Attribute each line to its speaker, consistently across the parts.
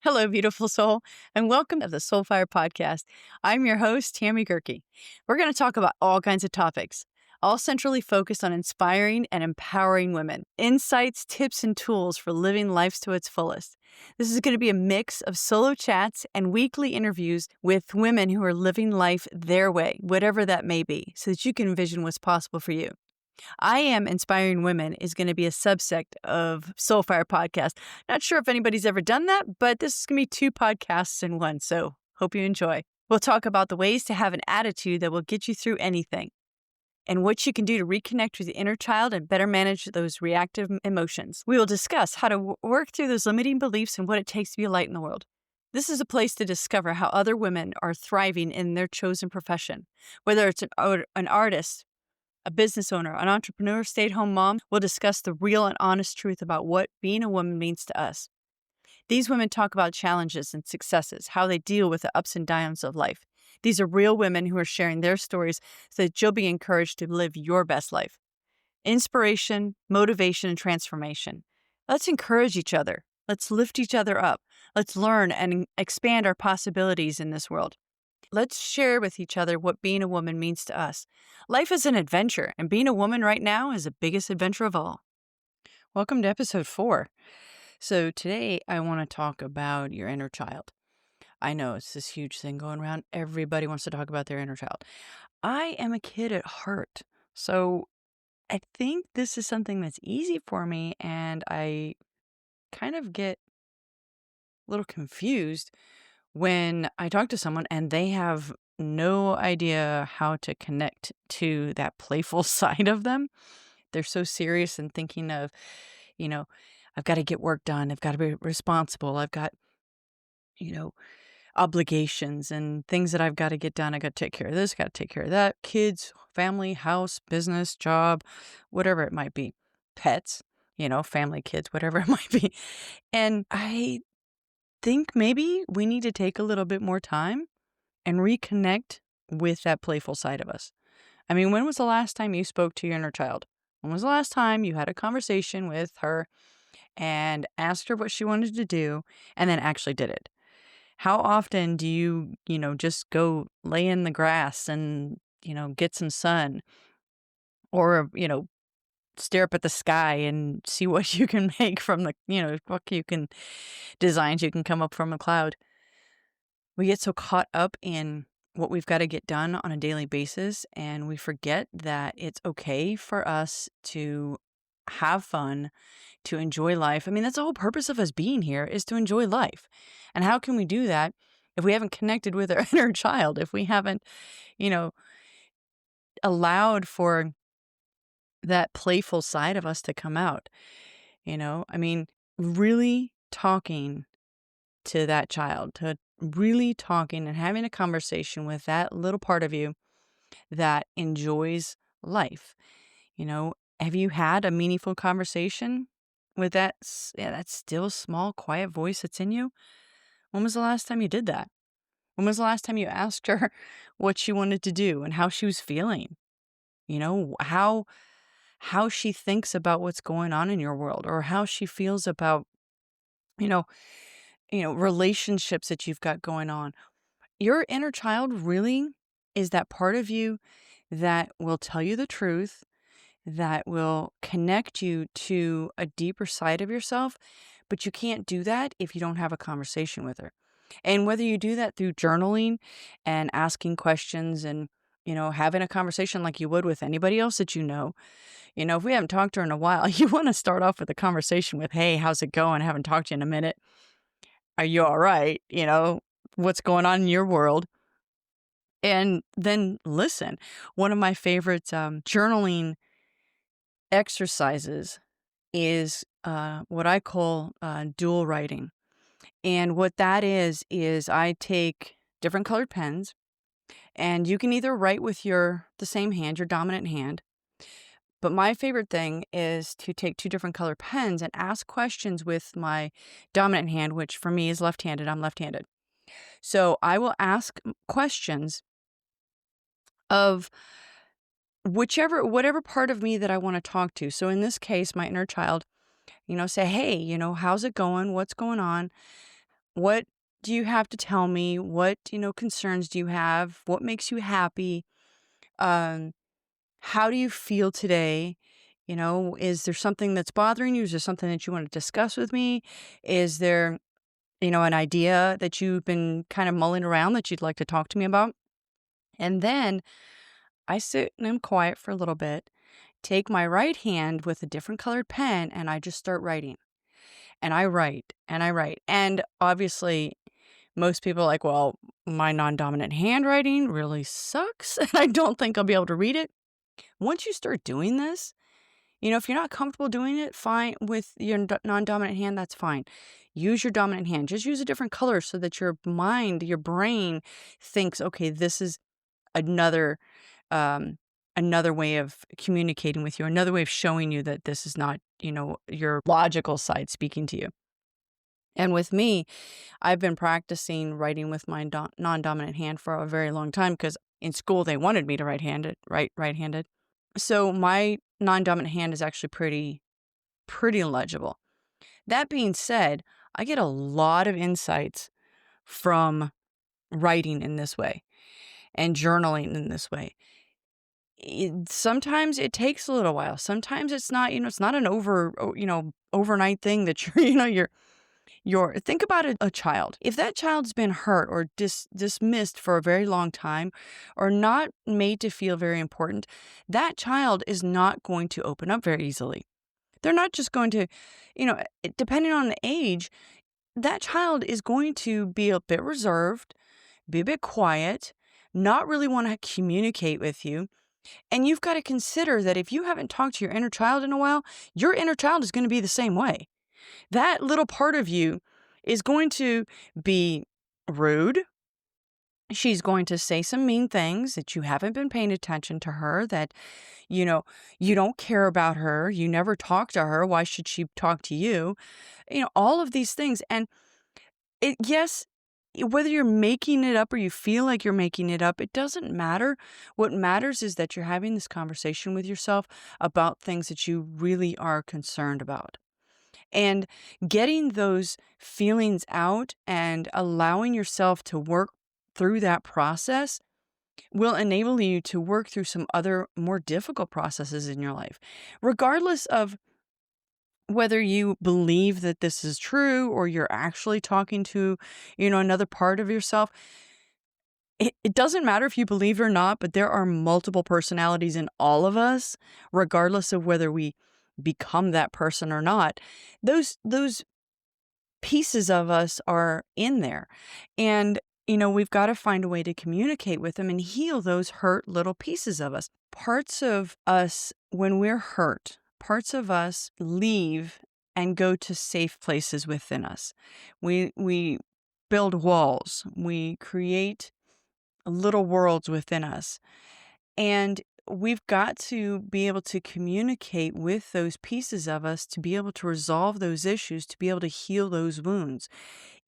Speaker 1: Hello, beautiful soul, and welcome to the SoulFire podcast. I'm your host, Tammy Goerke. We're going to talk about all kinds of topics, all centrally focused on inspiring and empowering women, insights, tips, and tools for living life to its fullest. This is going to be a mix of solo chats and weekly interviews with women who are living life their way, whatever that may be, so that you can envision what's possible for you. I Am Inspiring Women is going to be a subsect of SoulFire podcast. Not sure if anybody's ever done that, but this is going to be 2 podcasts in one, so hope you enjoy. We'll talk about the ways to have an attitude that will get you through anything and what you can do to reconnect with the inner child and better manage those reactive emotions. We will discuss how to work through those limiting beliefs and what it takes to be a light in the world. This is a place to discover how other women are thriving in their chosen profession, whether it's an artist, a business owner, an entrepreneur, stay-at-home mom. Will discuss the real and honest truth about what being a woman means to us. These women talk about challenges and successes, how they deal with the ups and downs of life. These are real women who are sharing their stories so that you'll be encouraged to live your best life. Inspiration, motivation, and transformation. Let's encourage each other. Let's lift each other up. Let's learn and expand our possibilities in this world. Let's share with each other what being a woman means to us. Life is an adventure, and being a woman right now is the biggest adventure of all. Welcome to episode 4. So today I want to talk about your inner child. I know it's this huge thing going around. Everybody wants to talk about their inner child. I am a kid at heart, so I think this is something that's easy for me, and I kind of get a little confused when I talk to someone and they have no idea how to connect to that playful side of them. They're so serious and thinking of, I've got to get work done. I've got to be responsible. I've got, obligations and things that I've got to get done. I got to take care of this, got to take care of that. Kids, family, house, business, job, whatever it might be. Pets, family, kids, whatever it might be. And I think maybe we need to take a little bit more time and reconnect with that playful side of us. I mean, when was the last time you spoke to your inner child? When was the last time you had a conversation with her and asked her what she wanted to do and then actually did it? How often do you, just go lay in the grass and, get some sun or, stare up at the sky and see what you can make from designs you can come up from a cloud? We get so caught up in what we've got to get done on a daily basis, and we forget that it's okay for us to have fun, to enjoy life. I mean, that's the whole purpose of us being here, is to enjoy life. And how can we do that if we haven't connected with our inner child, if we haven't, allowed for that playful side of us to come out? I mean, really talking to that child, to really talking and having a conversation with that little part of you that enjoys life. Have you had a meaningful conversation with that still small, quiet voice that's in you? When was the last time you did that? When was the last time you asked her what she wanted to do and how she was feeling? How she thinks about what's going on in your world, or how she feels about, you know, relationships that you've got going on. Your inner child really is that part of you that will tell you the truth, that will connect you to a deeper side of yourself, but you can't do that if you don't have a conversation with her. And whether you do that through journaling and asking questions and, having a conversation like you would with anybody else that if we haven't talked to her in a while, you want to start off with a conversation with, hey, how's it going? I haven't talked to you in a minute. Are you all right? What's going on in your world? And then listen. One of my favorite journaling exercises is what I call dual writing. And what that is I take different colored pens, and you can either write with the same hand, your dominant hand. But my favorite thing is to take 2 different colored pens and ask questions with my dominant hand, which for me is left-handed. I'm left-handed. So I will ask questions of whatever part of me that I want to talk to. So in this case, my inner child, say, hey, how's it going? What's going on? What do you have to tell me? What, concerns do you have? What makes you happy? Um, how do you feel today? Is there something that's bothering you? Is there something that you want to discuss with me? Is there, an idea that you've been kind of mulling around that you'd like to talk to me about? And then I sit and I'm quiet for a little bit, take my right hand with a different colored pen, and I just start writing. And I write and I write. And obviously, most people are like, well, my non dominant handwriting really sucks. And I don't think I'll be able to read it. Once you start doing this, if you're not comfortable doing it, fine with your non dominant hand, that's fine. Use your dominant hand. Just use a different color so that your mind, your brain thinks, okay, this is another um, another way of communicating with you, another way of showing you that this is not, your logical side speaking to you. And with me, I've been practicing writing with my non-dominant hand for a very long time because in school they wanted me to right-handed. So my non-dominant hand is actually pretty legible. That being said, I get a lot of insights from writing in this way and journaling in this way. Sometimes it takes a little while. Sometimes it's not, it's not an overnight thing that you're, think about a child. If that child's been hurt or dismissed for a very long time or not made to feel very important, that child is not going to open up very easily. They're not just going to, depending on the age, that child is going to be a bit reserved, be a bit quiet, not really want to communicate with you. And you've got to consider that if you haven't talked to your inner child in a while, your inner child is going to be the same way. That little part of you is going to be rude. She's going to say some mean things that you haven't been paying attention to her, that, you don't care about her. You never talk to her. Why should she talk to you? All of these things. And yes, whether you're making it up or you feel like you're making it up, it doesn't matter. What matters is that you're having this conversation with yourself about things that you really are concerned about. And getting those feelings out and allowing yourself to work through that process will enable you to work through some other more difficult processes in your life. Regardless of whether you believe that this is true or you're actually talking to, another part of yourself, it doesn't matter if you believe it or not, but there are multiple personalities in all of us, regardless of whether we become that person or not. Those pieces of us are in there. And, we've got to find a way to communicate with them and heal those hurt little pieces of us. Parts of us, when we're hurt, parts of us leave and go to safe places within us. We build walls. We create little worlds within us. And we've got to be able to communicate with those pieces of us to be able to resolve those issues, to be able to heal those wounds.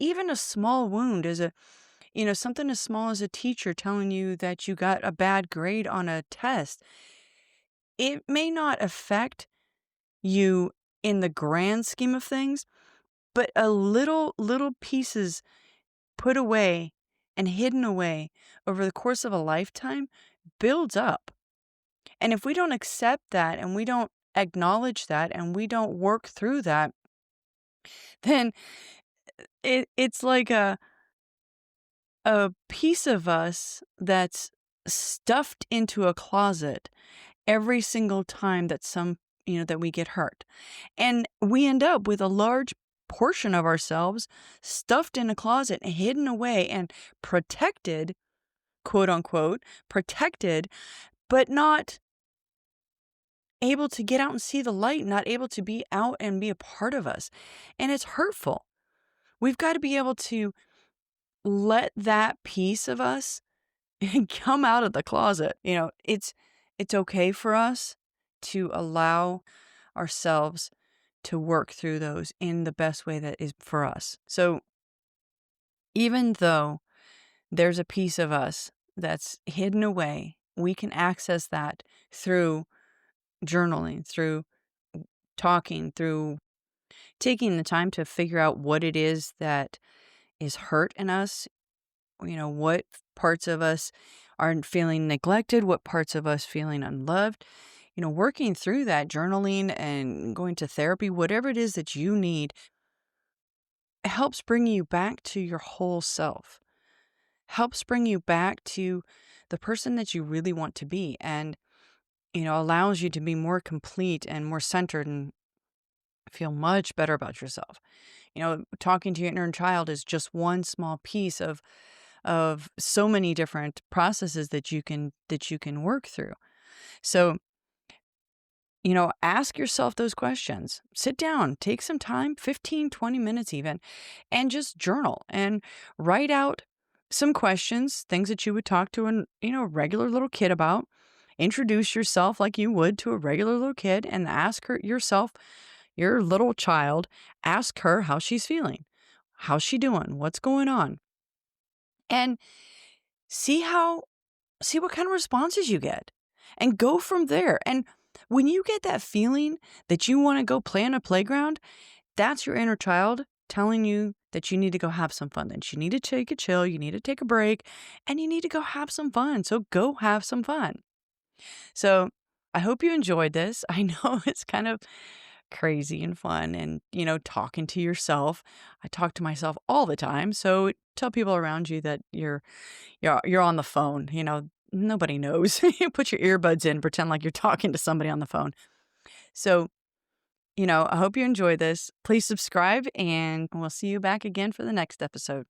Speaker 1: Even a small wound is something as small as a teacher telling you that you got a bad grade on a test. It may not affect you in the grand scheme of things, but a little pieces put away and hidden away over the course of a lifetime builds up. And if we don't accept that and we don't acknowledge that and we don't work through that, then it's like a piece of us that's stuffed into a closet every single time that that we get hurt. And we end up with a large portion of ourselves stuffed in a closet, hidden away and protected, quote unquote, protected, but not able to get out and see the light, not able to be out and be a part of us. And it's hurtful. We've got to be able to let that piece of us come out of the closet. It's okay for us to allow ourselves to work through those in the best way that is for us. So even though there's a piece of us that's hidden away we can access that through journaling, through talking, through taking the time to figure out what it is that is hurt in us, what parts of us are feeling neglected, what parts of us feeling unloved. Working through that, journaling and going to therapy, whatever it is that you need, helps bring you back to your whole self, helps bring you back to the person that you really want to be, and, allows you to be more complete and more centered and feel much better about yourself. Talking to your inner child is just one small piece of so many different processes that you can work through. So, ask yourself those questions. Sit down, take some time, 15, 20 minutes even, and just journal and write out some questions, things that you would talk to a regular little kid about. Introduce yourself like you would to a regular little kid and ask her yourself, your little child, ask her how she's feeling. How's she doing? What's going on? And see how see what kind of responses you get and go from there. And when you get that feeling that you want to go play on a playground, that's your inner child telling you that you need to go have some fun. That you need to take a chill, you need to take a break, and you need to go have some fun. So go have some fun. So I hope you enjoyed this. I know it's kind of crazy and fun and, talking to yourself. I talk to myself all the time. So tell people around you that you're on the phone. Nobody knows. You put your earbuds in, pretend like you're talking to somebody on the phone. So, I hope you enjoy this. Please subscribe and we'll see you back again for the next episode.